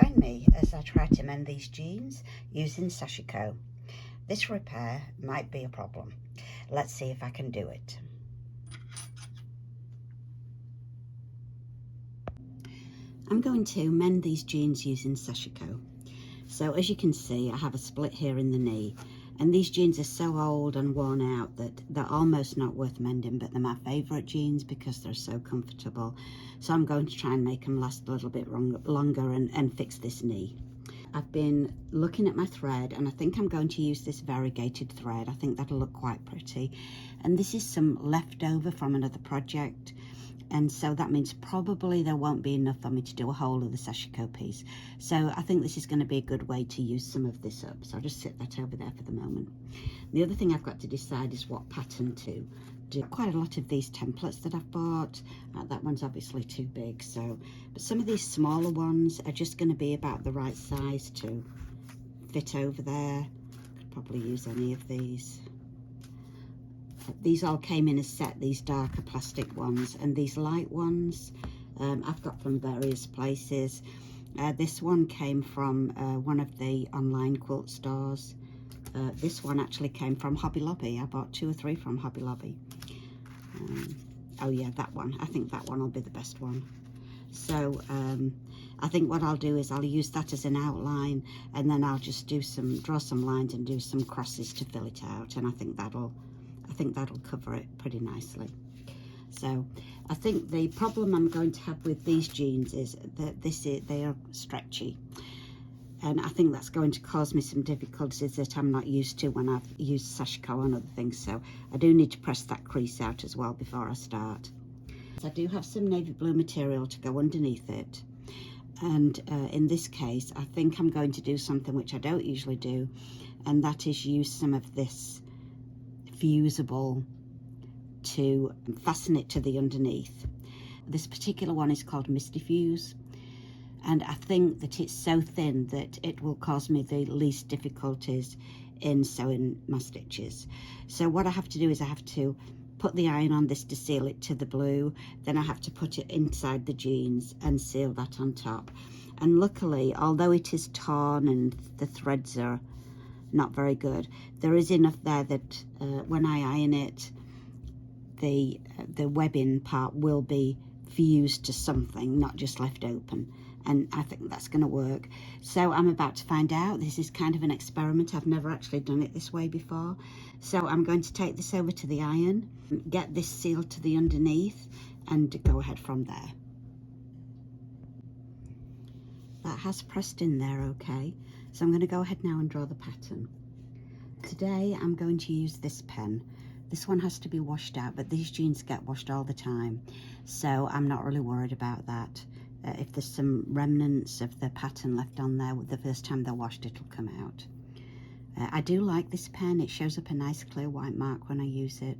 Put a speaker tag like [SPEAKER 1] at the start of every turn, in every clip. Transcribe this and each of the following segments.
[SPEAKER 1] Join me as I try to mend these jeans using Sashiko. This repair might be a problem. Let's see if I can do it. I'm going to mend these jeans using Sashiko. So as you can see, I have a split here in the knee, and these jeans are so old and worn out that they're almost not worth mending, but they're my favourite jeans because they're so comfortable. So I'm going to try and make them last a little bit longer and fix this knee. I've been looking at my thread, and I think I'm going to use this variegated thread. I think that'll look quite pretty. And this is some leftover from another project, and so that means probably there won't be enough for me to do a whole of the Sashiko piece. So I think this is going to be a good way to use some of this up. So I'll just sit that over there for the moment. The other thing I've got to decide is what pattern to do. Quite a lot of these templates that I've bought. That one's obviously too big, so but some of these smaller ones are just going to be about the right size to fit over there. Could probably use any of these. These all came in a set, these darker plastic ones, and these light ones I've got from various places. This one came from one of the online quilt stores. This one actually came from Hobby Lobby. I bought 2 or 3 from Hobby Lobby. Oh yeah, that one. I think that one will be the best one. So I think what I'll do is I'll use that as an outline, and then I'll just draw some lines and do some crosses to fill it out, and I think that'll cover it pretty nicely. So I think the problem I'm going to have with these jeans is that they are stretchy, and I think that's going to cause me some difficulties that I'm not used to when I've used Sashiko and other things. So I do need to press that crease out as well before I start. I do have some navy blue material to go underneath it, and in this case I think I'm going to do something which I don't usually do, and that is use some of this fusible to fasten it to the underneath. This particular one is called Misty Fuse, and I think that it's so thin that it will cause me the least difficulties in sewing my stitches. So what I have to do is I have to put the iron on this to seal it to the blue, then I have to put it inside the jeans and seal that on top. And luckily, although it is torn and the threads are not very good, there is enough there that when I iron it, the webbing part will be fused to something, not just left open, and I think that's going to work. So I'm about to find out. This is kind of an experiment. I've never actually done it this way before, so I'm going to take this over to the iron, get this sealed to the underneath, and go ahead from there. That has pressed in there okay. So I'm going to go ahead now and draw the pattern. Today I'm going to use this pen. This one has to be washed out, but these jeans get washed all the time, so I'm not really worried about that. If there's some remnants of the pattern left on there, the first time they're washed it'll come out. I do like this pen. It shows up a nice clear white mark when I use it.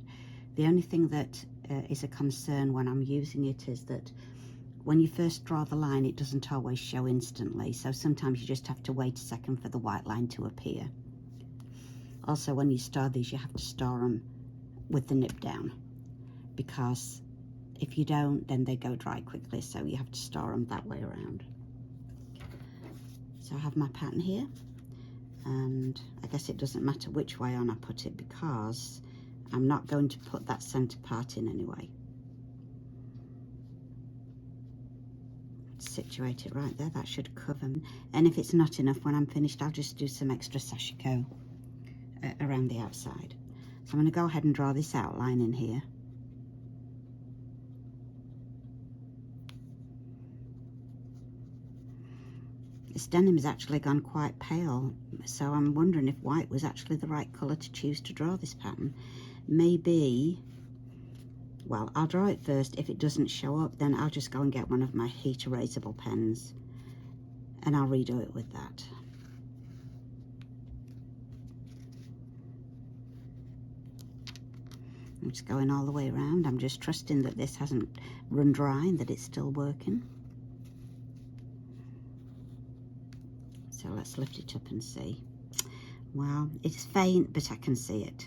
[SPEAKER 1] The only thing that is a concern when I'm using it is that when you first draw the line, it doesn't always show instantly, so sometimes you just have to wait a second for the white line to appear. Also, when you store these, you have to store them with the nib down, because if you don't, then they go dry quickly, so you have to store them that way around. So I have my pattern here, and I guess it doesn't matter which way on I put it because I'm not going to put that center part in anyway. Situate it right there, that should cover. And if it's not enough when I'm finished, I'll just do some extra Sashiko around the outside. So I'm going to go ahead and draw this outline in here. This denim has actually gone quite pale, so I'm wondering if white was actually the right colour to choose to draw this pattern. Maybe, well, I'll draw it first. If it doesn't show up, then I'll just go and get one of my heat erasable pens and I'll redo it with that. I'm just going all the way around. I'm just trusting that this hasn't run dry and that it's still working. So let's lift it up and see. Well, it's faint, but I can see it.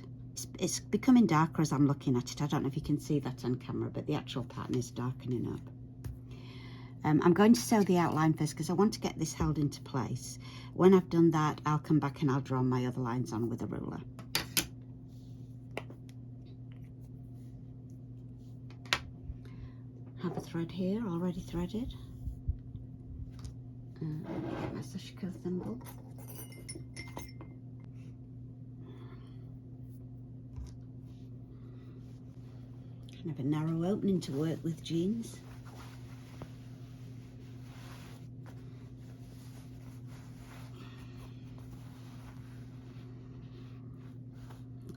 [SPEAKER 1] It's becoming darker as I'm looking at it. I don't know if you can see that on camera, but the actual pattern is darkening up. I'm going to sew the outline first because I want to get this held into place. When I've done that, I'll come back and I'll draw my other lines on with a ruler. Have a thread here already threaded. Get my Sashiko thimble. Kind of a narrow opening to work with jeans.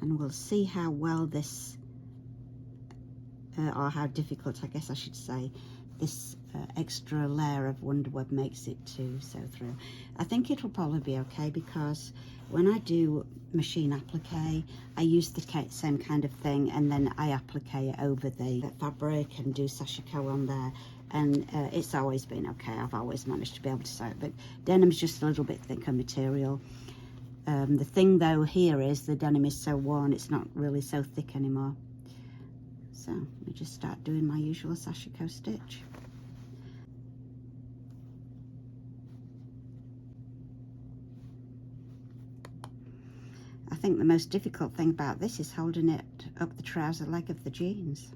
[SPEAKER 1] And we'll see how well this, or how difficult, I guess I should say, this extra layer of Wonder Web makes it to sew through. I think it will probably be okay because when I do machine applique, I use the same kind of thing and then I applique it over the fabric and do Sashiko on there, and it's always been okay. I've always managed to be able to sew it, but denim's just a little bit thicker material. The thing though here is the denim is so worn, it's not really so thick anymore. So let me just start doing my usual Sashiko stitch. I think the most difficult thing about this is holding it up the trouser leg of the jeans.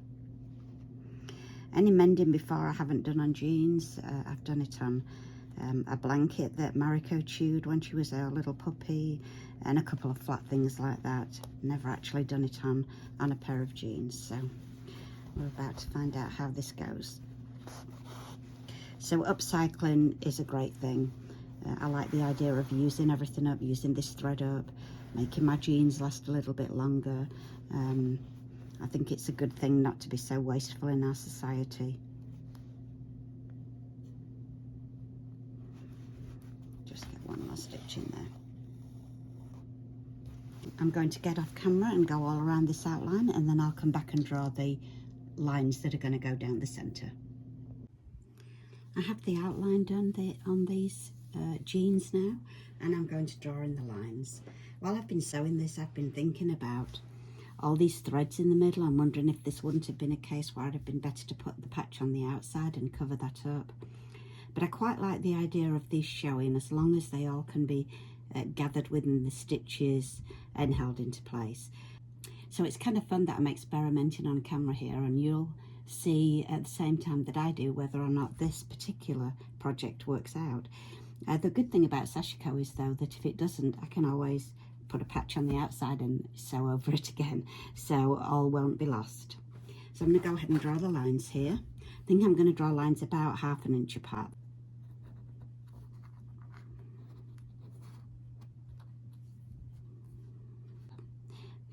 [SPEAKER 1] Any mending before I haven't done on jeans. I've done it on a blanket that Mariko chewed when she was a little puppy, and a couple of flat things like that. Never actually done it on a pair of jeans, so we're about to find out how this goes. So upcycling is a great thing. I like the idea of using everything up, using this thread up, making my jeans last a little bit longer. I think it's a good thing not to be so wasteful in our society. Just get one more stitch in there. I'm going to get off camera and go all around this outline, and then I'll come back and draw the lines that are going to go down the centre. I have the outline done on these jeans now, and I'm going to draw in the lines. While I've been sewing this, I've been thinking about all these threads in the middle. I'm wondering if this wouldn't have been a case where it'd have been better to put the patch on the outside and cover that up. But I quite like the idea of these showing, as long as they all can be gathered within the stitches and held into place. So it's kind of fun that I'm experimenting on camera here, and you'll see at the same time that I do whether or not this particular project works out. The good thing about Sashiko is though that if it doesn't, I can always put a patch on the outside and sew over it again, so all won't be lost. So I'm going to go ahead and draw the lines here. I think I'm going to draw lines about 1/2 inch apart.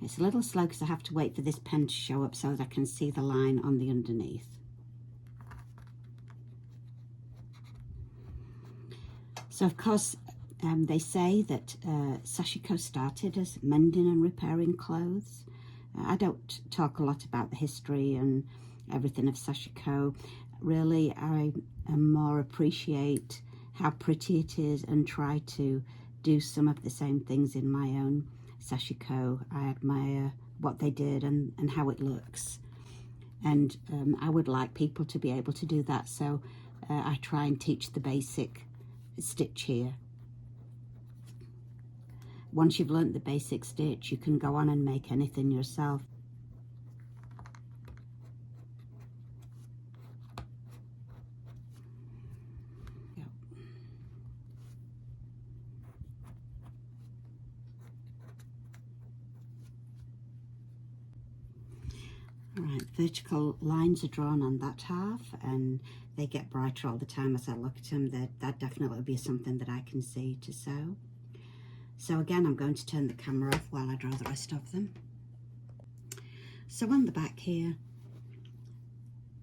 [SPEAKER 1] It's a little slow because I have to wait for this pen to show up so that I can see the line on the underneath. So of course they say that Sashiko started as mending and repairing clothes. I don't talk a lot about the history and everything of Sashiko. Really, I more appreciate how pretty it is and try to do some of the same things in my own Sashiko. I admire what they did and how it looks, and I would like people to be able to do that, so I try and teach the basic stitch here. Once you've learnt the basic stitch, you can go on and make anything yourself. Alright, vertical lines are drawn on that half, and they get brighter all the time as I look at them. That definitely will be something that I can see to sew. So again, I'm going to turn the camera off while I draw the rest of them. So on the back here,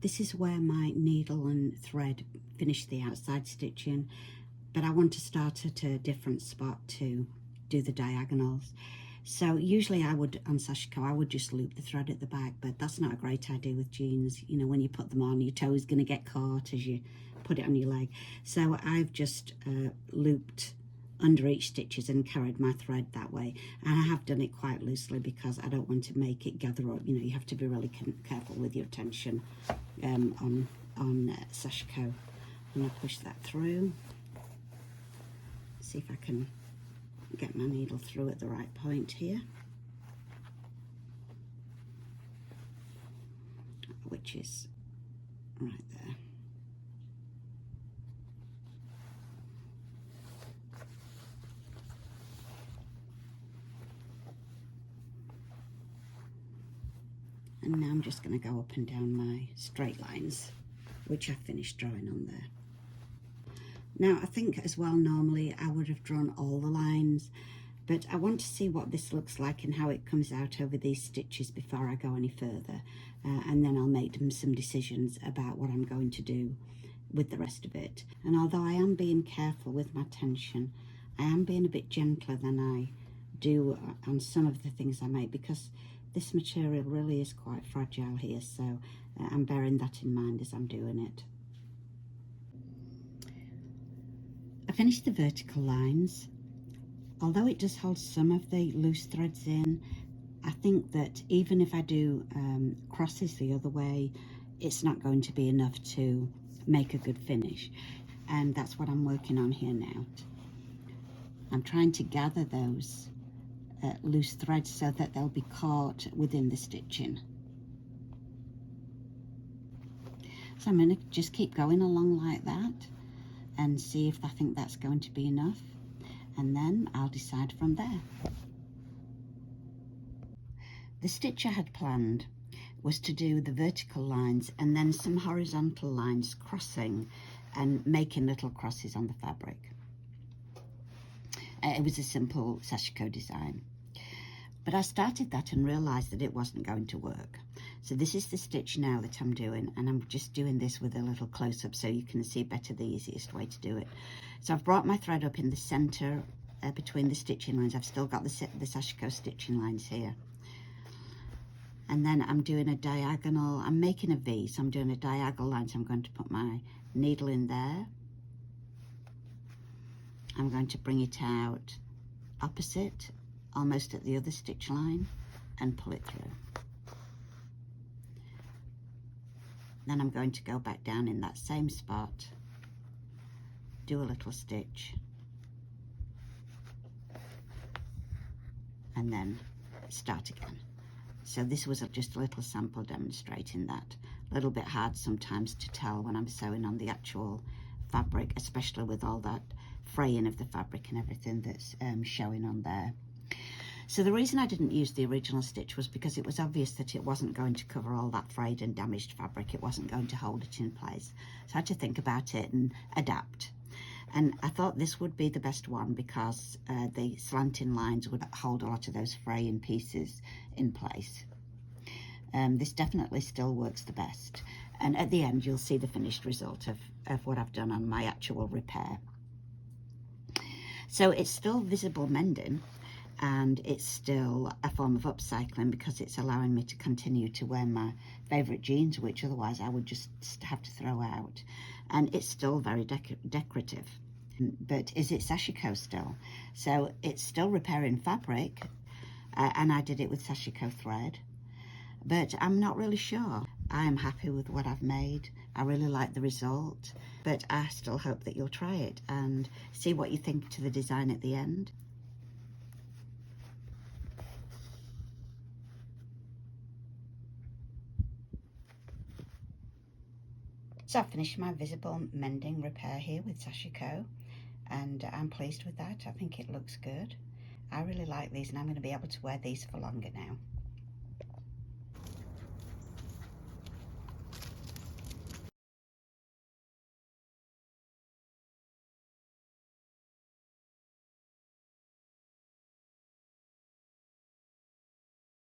[SPEAKER 1] this is where my needle and thread finish the outside stitching, but I want to start at a different spot to do the diagonals. So usually I would, on Sashiko, I would just loop the thread at the back, but that's not a great idea with jeans. You know, when you put them on, your toe is going to get caught as you put it on your leg. So I've just looped under each stitches and carried my thread that way. And I have done it quite loosely because I don't want to make it gather up. You know, you have to be really careful with your tension on Sashiko. I'm going to push that through. See if I can get my needle through at the right point here, which is right there. And now I'm just going to go up and down my straight lines, which I finished drawing on there. Now I think as well, normally I would have drawn all the lines, but I want to see what this looks like and how it comes out over these stitches before I go any further. And then I'll make some decisions about what I'm going to do with the rest of it. And although I am being careful with my tension, I am being a bit gentler than I do on some of the things I make, because this material really is quite fragile here, so I'm bearing that in mind as I'm doing it. I finished the vertical lines. Although it does hold some of the loose threads in, I think that even if I do crosses the other way, it's not going to be enough to make a good finish. And that's what I'm working on here now. I'm trying to gather those loose threads so that they'll be caught within the stitching. So I'm going to just keep going along like that and see if I think that's going to be enough, and then I'll decide from there. The stitch I had planned was to do the vertical lines and then some horizontal lines crossing and making little crosses on the fabric. It was a simple Sashiko design. But I started that and realised that it wasn't going to work. So this is the stitch now that I'm doing, and I'm just doing this with a little close-up so you can see better the easiest way to do it. So I've brought my thread up in the centre between the stitching lines. I've still got the Sashiko stitching lines here. And then I'm doing a diagonal, I'm making a V, so I'm doing a diagonal line, so I'm going to put my needle in there. I'm going to bring it out opposite, almost at the other stitch line, and pull it through. Then I'm going to go back down in that same spot, do a little stitch, and then start again. So this was just a little sample demonstrating that. A little bit hard sometimes to tell when I'm sewing on the actual fabric, especially with all that fraying of the fabric and everything that's showing on there. So the reason I didn't use the original stitch was because it was obvious that it wasn't going to cover all that frayed and damaged fabric. It wasn't going to hold it in place. So I had to think about it and adapt. And I thought this would be the best one because the slanting lines would hold a lot of those fraying pieces in place. This definitely still works the best. And at the end, you'll see the finished result of what I've done on my actual repair. So it's still visible mending, and it's still a form of upcycling because it's allowing me to continue to wear my favourite jeans, which otherwise I would just have to throw out. And it's still very decorative. But is it Sashiko still? So it's still repairing fabric, and I did it with Sashiko thread. But I'm not really sure. I am happy with what I've made. I really like the result, but I still hope that you'll try it and see what you think to the design at the end. So I've finished my visible mending repair here with Sashiko, and I'm pleased with that. I think it looks good. I really like these, and I'm going to be able to wear these for longer now.